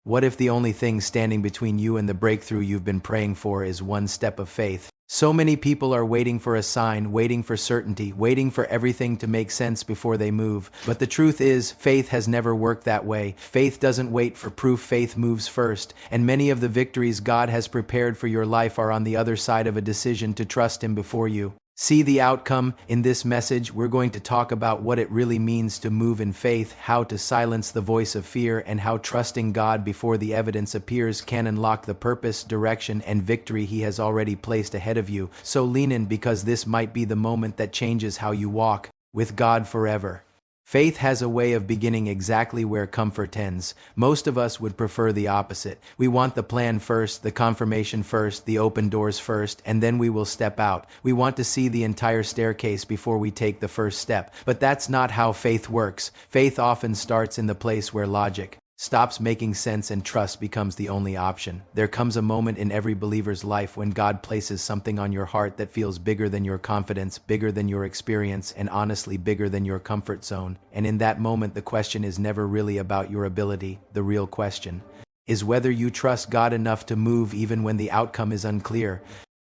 What if the only thing standing between you and the breakthrough you've been praying for is one step of faith? So many people are waiting for a sign, waiting for certainty, waiting for everything to make sense before they move. But the truth is, faith has never worked that way. Faith doesn't wait for proof, faith moves first. And many of the victories God has prepared for your life are on the other side of a decision to trust Him before you see the outcome. In this message, we're going to talk about what it really means to move in faith, how to silence the voice of fear, and how trusting God before the evidence appears can unlock the purpose, direction, and victory He has already placed ahead of you. So lean in, because this might be the moment that changes how you walk with God forever. Faith has a way of beginning exactly where comfort ends. Most of us would prefer the opposite. We want the plan first, the confirmation first, the open doors first, and then we will step out. We want to see the entire staircase before we take the first step. But that's not how faith works. Faith often starts in the place where logic stops making sense and trust becomes the only option. There comes a moment in every believer's life when God places something on your heart that feels bigger than your confidence, bigger than your experience, and honestly bigger than your comfort zone. And in that moment, the question is never really about your ability. The real question is whether you trust God enough to move even when the outcome is unclear.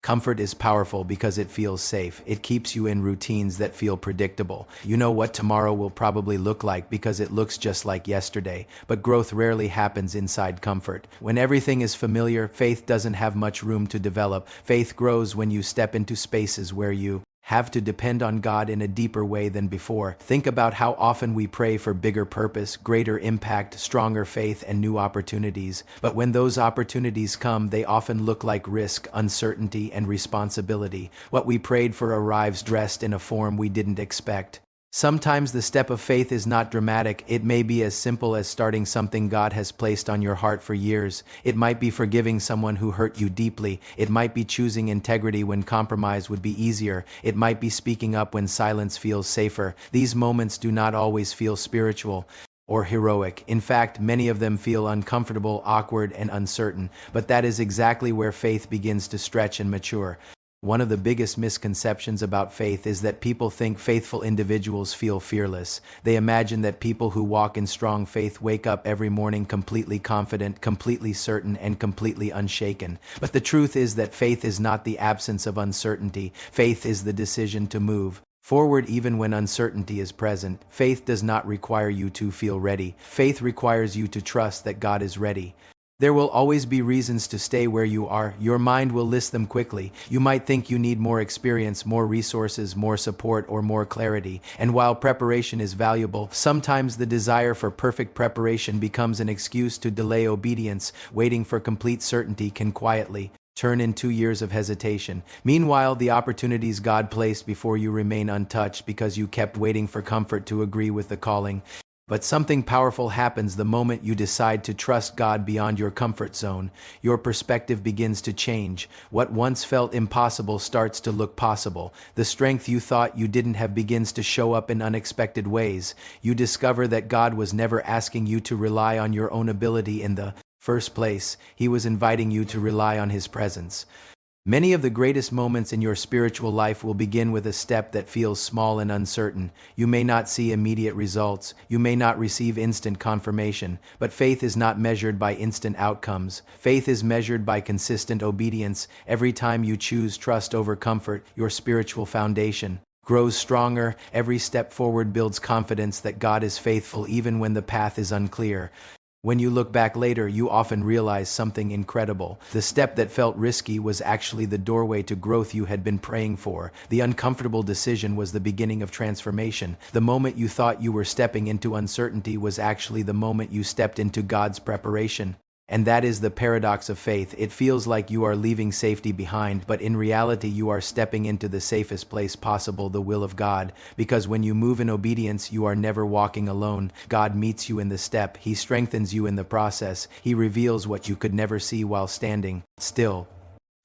Comfort is powerful because it feels safe. It keeps you in routines that feel predictable. You know what tomorrow will probably look like because it looks just like yesterday. But growth rarely happens inside comfort. When everything is familiar, faith doesn't have much room to develop. Faith grows when you step into spaces where you have to depend on God in a deeper way than before. Think about how often we pray for bigger purpose, greater impact, stronger faith, and new opportunities. But when those opportunities come, they often look like risk, uncertainty, and responsibility. What we prayed for arrives dressed in a form we didn't expect. Sometimes the step of faith is not dramatic. It may be as simple as starting something God has placed on your heart for years. It might be forgiving someone who hurt you deeply. It might be choosing integrity when compromise would be easier. It might be speaking up when silence feels safer. These moments do not always feel spiritual or heroic. In fact, many of them feel uncomfortable, awkward, and uncertain. But that is exactly where faith begins to stretch and mature. One of the biggest misconceptions about faith is that people think faithful individuals feel fearless. They imagine that people who walk in strong faith wake up every morning completely confident, completely certain, and completely unshaken. But the truth is that faith is not the absence of uncertainty. Faith is the decision to move forward even when uncertainty is present. Faith does not require you to feel ready. Faith requires you to trust that God is ready. There will always be reasons to stay where you are. Your mind will list them quickly. You might think you need more experience, more resources, more support, or more clarity. And while preparation is valuable, sometimes the desire for perfect preparation becomes an excuse to delay obedience. Waiting for complete certainty can quietly turn into years of hesitation. Meanwhile, the opportunities God placed before you remain untouched because you kept waiting for comfort to agree with the calling. But something powerful happens the moment you decide to trust God beyond your comfort zone. Your perspective begins to change. What once felt impossible starts to look possible. The strength you thought you didn't have begins to show up in unexpected ways. You discover that God was never asking you to rely on your own ability in the first place. He was inviting you to rely on His presence. Many of the greatest moments in your spiritual life will begin with a step that feels small and uncertain. You may not see immediate results. You may not receive instant confirmation. But faith is not measured by instant outcomes. Faith is measured by consistent obedience. Every time you choose trust over comfort, your spiritual foundation grows stronger. Every step forward builds confidence that God is faithful even when the path is unclear. When you look back later, you often realize something incredible. The step that felt risky was actually the doorway to growth you had been praying for. The uncomfortable decision was the beginning of transformation. The moment you thought you were stepping into uncertainty was actually the moment you stepped into God's preparation. And that is the paradox of faith. It feels like you are leaving safety behind, but in reality you are stepping into the safest place possible, the will of God. Because when you move in obedience, you are never walking alone. God meets you in the step. He strengthens you in the process. He reveals what you could never see while standing still.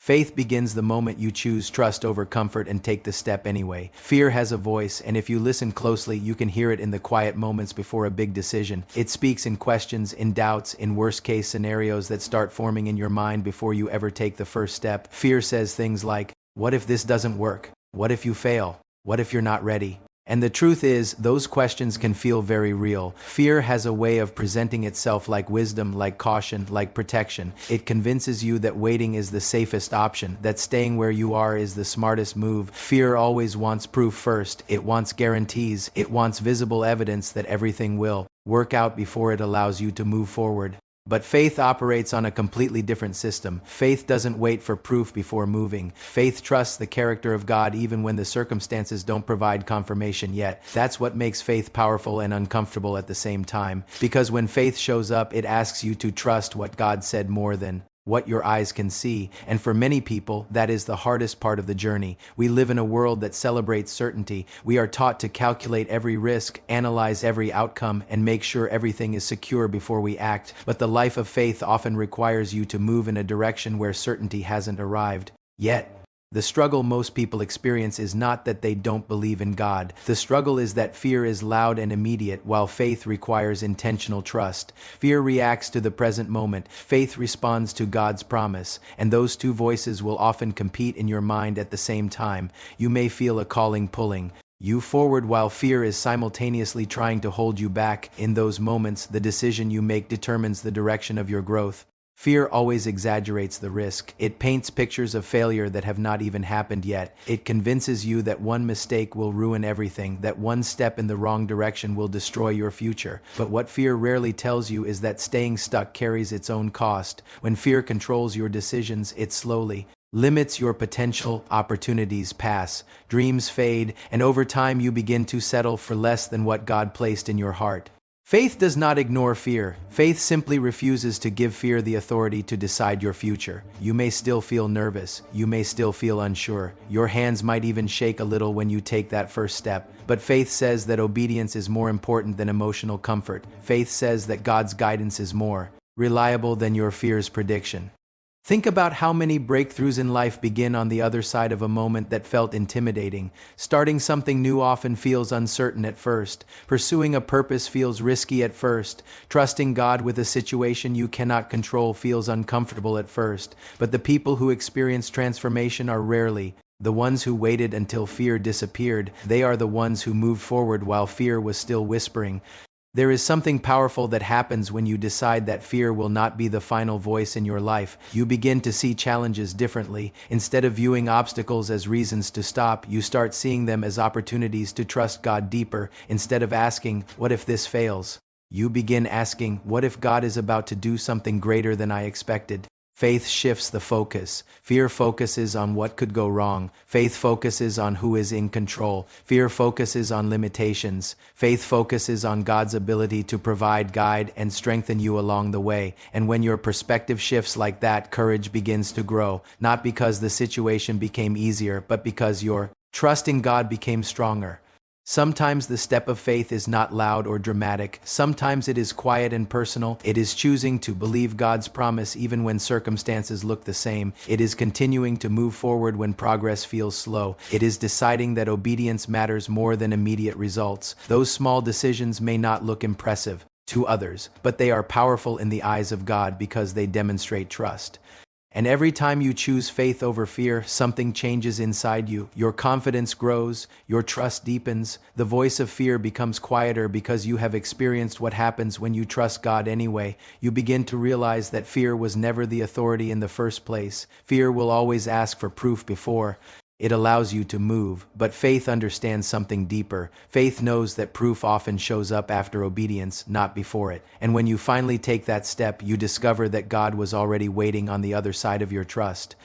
Faith begins the moment you choose trust over comfort and take the step anyway. Fear has a voice, and if you listen closely, you can hear it in the quiet moments before a big decision. It speaks in questions, in doubts, in worst-case scenarios that start forming in your mind before you ever take the first step. Fear says things like, "What if this doesn't work? What if you fail? What if you're not ready?" And the truth is, those questions can feel very real. Fear has a way of presenting itself like wisdom, like caution, like protection. It convinces you that waiting is the safest option, that staying where you are is the smartest move. Fear always wants proof first. It wants guarantees. It wants visible evidence that everything will work out before it allows you to move forward. But faith operates on a completely different system. Faith doesn't wait for proof before moving. Faith trusts the character of God even when the circumstances don't provide confirmation yet. That's what makes faith powerful and uncomfortable at the same time. Because when faith shows up, it asks you to trust what God said more than what your eyes can see. And for many people, that is the hardest part of the journey. We live in a world that celebrates certainty. We are taught to calculate every risk, analyze every outcome, and make sure everything is secure before we act. But the life of faith often requires you to move in a direction where certainty hasn't arrived yet. The struggle most people experience is not that they don't believe in God. The struggle is that fear is loud and immediate, while faith requires intentional trust. Fear reacts to the present moment. Faith responds to God's promise. And those two voices will often compete in your mind at the same time. You may feel a calling pulling you forward while fear is simultaneously trying to hold you back. In those moments, the decision you make determines the direction of your growth. Fear always exaggerates the risk. It paints pictures of failure that have not even happened yet. It convinces you that one mistake will ruin everything, that one step in the wrong direction will destroy your future. But what fear rarely tells you is that staying stuck carries its own cost. When fear controls your decisions, it slowly limits your potential. Opportunities pass, dreams fade, and over time you begin to settle for less than what God placed in your heart. Faith does not ignore fear. Faith simply refuses to give fear the authority to decide your future. You may still feel nervous. You may still feel unsure. Your hands might even shake a little when you take that first step. But faith says that obedience is more important than emotional comfort. Faith says that God's guidance is more reliable than your fear's prediction. Think about how many breakthroughs in life begin on the other side of a moment that felt intimidating. Starting something new often feels uncertain at first. Pursuing a purpose feels risky at first. Trusting God with a situation you cannot control feels uncomfortable at first. But the people who experience transformation are rarely the ones who waited until fear disappeared. They are the ones who moved forward while fear was still whispering. There is something powerful that happens when you decide that fear will not be the final voice in your life. You begin to see challenges differently. Instead of viewing obstacles as reasons to stop, you start seeing them as opportunities to trust God deeper. Instead of asking, "What if this fails?" you begin asking, "What if God is about to do something greater than I expected?" Faith shifts the focus. Fear focuses on what could go wrong. Faith focuses on who is in control. Fear focuses on limitations. Faith focuses on God's ability to provide, guide, and strengthen you along the way. And when your perspective shifts like that, courage begins to grow, not because the situation became easier, but because your trust in God became stronger. Sometimes the step of faith is not loud or dramatic. Sometimes it is quiet and personal. It is choosing to believe God's promise even when circumstances look the same. It is continuing to move forward when progress feels slow. It is deciding that obedience matters more than immediate results. Those small decisions may not look impressive to others, but they are powerful in the eyes of God because they demonstrate trust. And every time you choose faith over fear, something changes inside you. Your confidence grows, your trust deepens, the voice of fear becomes quieter because you have experienced what happens when you trust God anyway. You begin to realize that fear was never the authority in the first place. Fear will always ask for proof before it allows you to move, but faith understands something deeper. Faith knows that proof often shows up after obedience, not before it. And when you finally take that step, you discover that God was already waiting on the other side of your trust.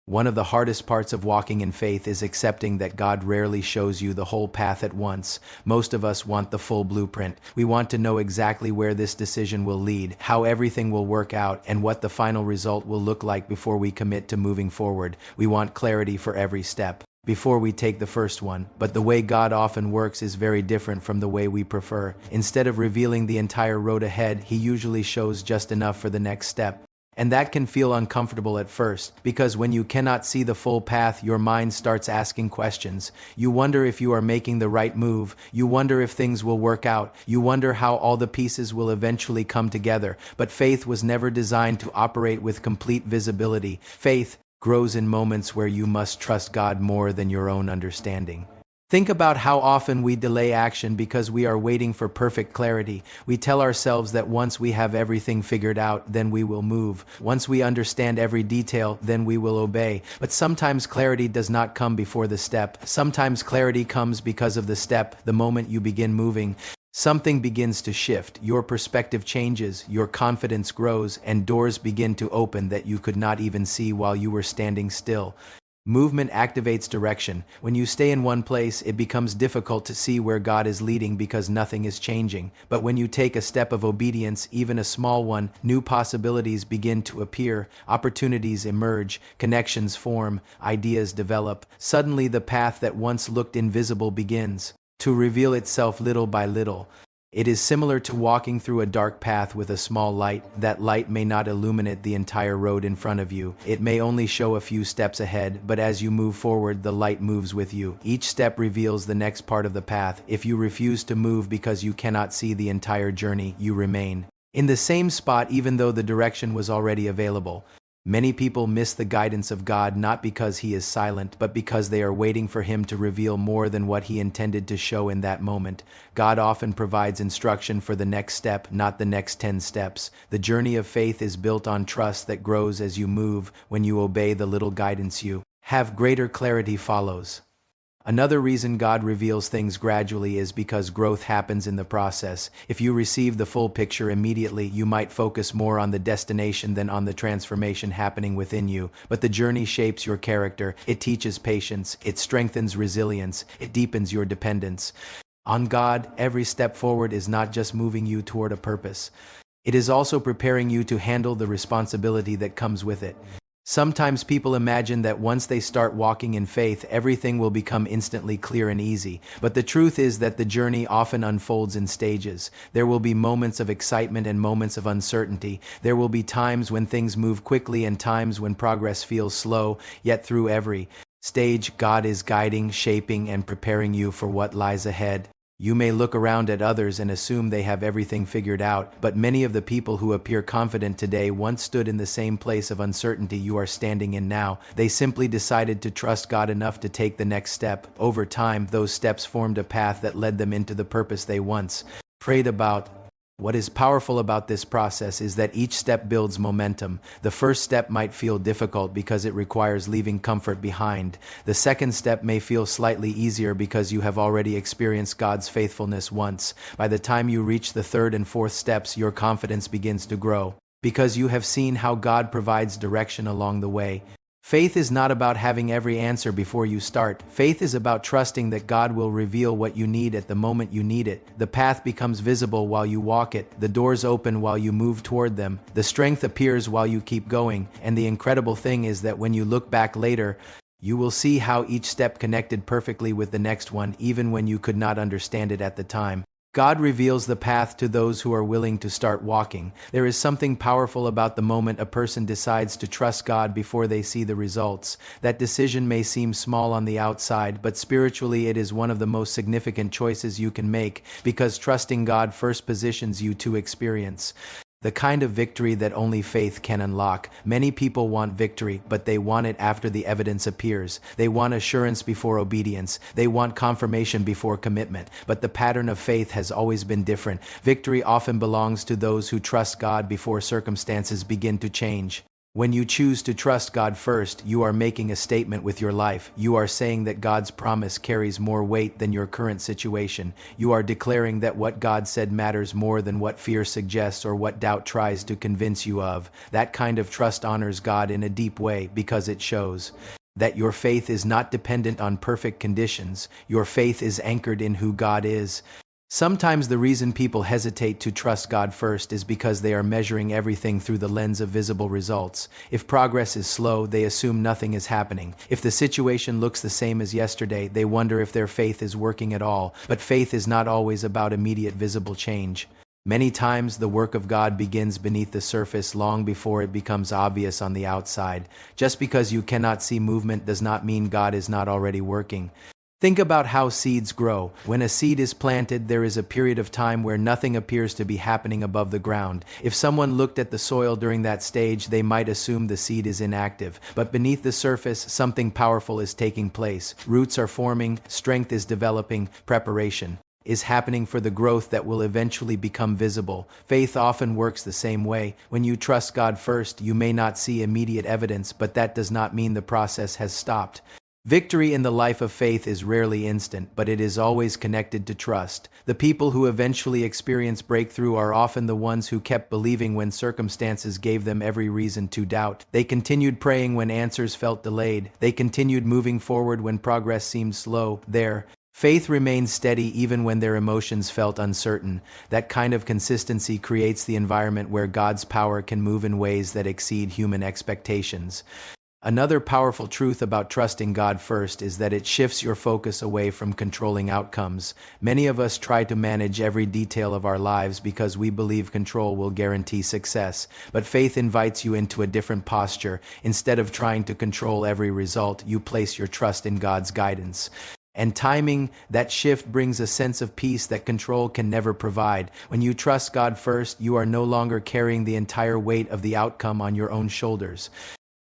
One of the hardest parts of walking in faith is accepting that God rarely shows you the whole path at once. Most of us want the full blueprint. We want to know exactly where this decision will lead, how everything will work out, and what the final result will look like before we commit to moving forward. We want clarity for every step before we take the first one. But the way God often works is very different from the way we prefer. Instead of revealing the entire road ahead, He usually shows just enough for the next step. And that can feel uncomfortable at first, because when you cannot see the full path, your mind starts asking questions. You wonder if you are making the right move. You wonder if things will work out. You wonder how all the pieces will eventually come together. But faith was never designed to operate with complete visibility. Faith grows in moments where you must trust God more than your own understanding. Think about how often we delay action because we are waiting for perfect clarity. We tell ourselves that once we have everything figured out, then we will move. Once we understand every detail, then we will obey. But sometimes clarity does not come before the step. Sometimes clarity comes because of the step. The moment you begin moving, something begins to shift. Your perspective changes, your confidence grows, and doors begin to open that you could not even see while you were standing still. Movement activates direction. When you stay in one place, it becomes difficult to see where God is leading because nothing is changing. But when you take a step of obedience, even a small one, new possibilities begin to appear, opportunities emerge, connections form, ideas develop. Suddenly, the path that once looked invisible begins to reveal itself little by little. It is similar to walking through a dark path with a small light. That light may not illuminate the entire road in front of you. It may only show a few steps ahead, but as you move forward, the light moves with you. Each step reveals the next part of the path. If you refuse to move because you cannot see the entire journey, you remain in the same spot even though the direction was already available. Many people miss the guidance of God not because He is silent, but because they are waiting for Him to reveal more than what He intended to show in that moment. God often provides instruction for the next step, not the next 10 steps. The journey of faith is built on trust that grows as you move. When you obey the little guidance you have, greater clarity follows. Another reason God reveals things gradually is because growth happens in the process. If you receive the full picture immediately, you might focus more on the destination than on the transformation happening within you. But the journey shapes your character. It teaches patience. It strengthens resilience. It deepens your dependence on God. Every step forward is not just moving you toward a purpose. It is also preparing you to handle the responsibility that comes with it. Sometimes people imagine that once they start walking in faith, everything will become instantly clear and easy. But the truth is that the journey often unfolds in stages. There will be moments of excitement and moments of uncertainty. There will be times when things move quickly and times when progress feels slow. Yet through every stage, God is guiding, shaping, and preparing you for what lies ahead. You may look around at others and assume they have everything figured out, but many of the people who appear confident today once stood in the same place of uncertainty you are standing in now. They simply decided to trust God enough to take the next step. Over time, those steps formed a path that led them into the purpose they once prayed about. What is powerful about this process is that each step builds momentum. The first step might feel difficult because it requires leaving comfort behind. The second step may feel slightly easier because you have already experienced God's faithfulness once. By the time you reach the third and fourth steps, your confidence begins to grow because you have seen how God provides direction along the way. Faith is not about having every answer before you start. Faith is about trusting that God will reveal what you need at the moment you need it. The path becomes visible while you walk it. The doors open while you move toward them. The strength appears while you keep going. And the incredible thing is that when you look back later, you will see how each step connected perfectly with the next one, even when you could not understand it at the time. God reveals the path to those who are willing to start walking. There is something powerful about the moment a person decides to trust God before they see the results. That decision may seem small on the outside, but spiritually it is one of the most significant choices you can make, because trusting God first positions you to experience the kind of victory that only faith can unlock. Many people want victory, but they want it after the evidence appears. They want assurance before obedience. They want confirmation before commitment. But the pattern of faith has always been different. Victory often belongs to those who trust God before circumstances begin to change. When you choose to trust God first, you are making a statement with your life. You are saying that God's promise carries more weight than your current situation. You are declaring that what God said matters more than what fear suggests or what doubt tries to convince you of. That kind of trust honors God in a deep way because it shows that your faith is not dependent on perfect conditions. Your faith is anchored in who God is. Sometimes the reason people hesitate to trust God first is because they are measuring everything through the lens of visible results. If progress is slow, they assume nothing is happening. If the situation looks the same as yesterday, they wonder if their faith is working at all. But faith is not always about immediate visible change. Many times the work of God begins beneath the surface long before it becomes obvious on the outside. Just because you cannot see movement does not mean God is not already working. Think about how seeds grow. When a seed is planted, there is a period of time where nothing appears to be happening above the ground. If someone looked at the soil during that stage, they might assume the seed is inactive. But beneath the surface, something powerful is taking place. Roots are forming, strength is developing, preparation is happening for the growth that will eventually become visible. Faith often works the same way. When you trust God first, you may not see immediate evidence, but that does not mean the process has stopped. Victory in the life of faith is rarely instant, but it is always connected to trust. The people who eventually experience breakthrough are often the ones who kept believing when circumstances gave them every reason to doubt. They continued praying when answers felt delayed. They continued moving forward when progress seemed slow. Their faith remained steady even when their emotions felt uncertain. That kind of consistency creates the environment where God's power can move in ways that exceed human expectations. Another powerful truth about trusting God first is that it shifts your focus away from controlling outcomes. Many of us try to manage every detail of our lives because we believe control will guarantee success. But faith invites you into a different posture. Instead of trying to control every result, you place your trust in God's guidance. And timing, that shift brings a sense of peace that control can never provide. When you trust God first, you are no longer carrying the entire weight of the outcome on your own shoulders.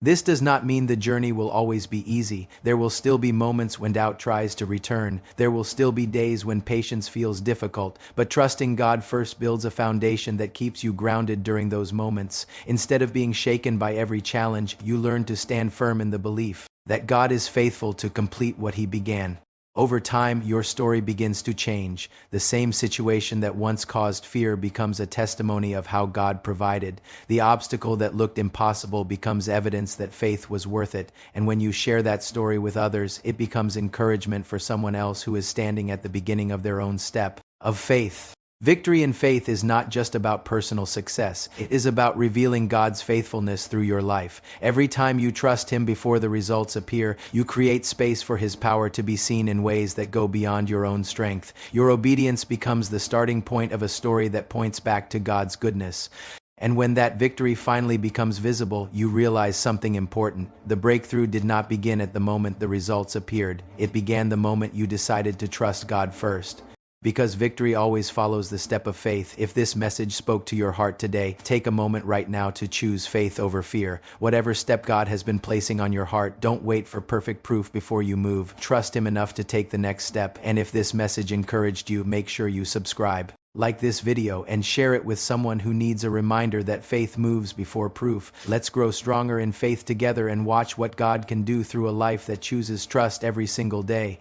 This does not mean the journey will always be easy. There will still be moments when doubt tries to return. There will still be days when patience feels difficult. But trusting God first builds a foundation that keeps you grounded during those moments. Instead of being shaken by every challenge, you learn to stand firm in the belief that God is faithful to complete what He began. Over time, your story begins to change. The same situation that once caused fear becomes a testimony of how God provided. The obstacle that looked impossible becomes evidence that faith was worth it. And when you share that story with others, it becomes encouragement for someone else who is standing at the beginning of their own step of faith. Victory in faith is not just about personal success. It is about revealing God's faithfulness through your life. Every time you trust Him before the results appear, you create space for His power to be seen in ways that go beyond your own strength. Your obedience becomes the starting point of a story that points back to God's goodness. And when that victory finally becomes visible, you realize something important. The breakthrough did not begin at the moment the results appeared. It began the moment you decided to trust God first. Because victory always follows the step of faith. If this message spoke to your heart today, take a moment right now to choose faith over fear. Whatever step God has been placing on your heart, don't wait for perfect proof before you move. Trust Him enough to take the next step. And if this message encouraged you, make sure you subscribe, like this video, and share it with someone who needs a reminder that faith moves before proof. Let's grow stronger in faith together and watch what God can do through a life that chooses trust every single day.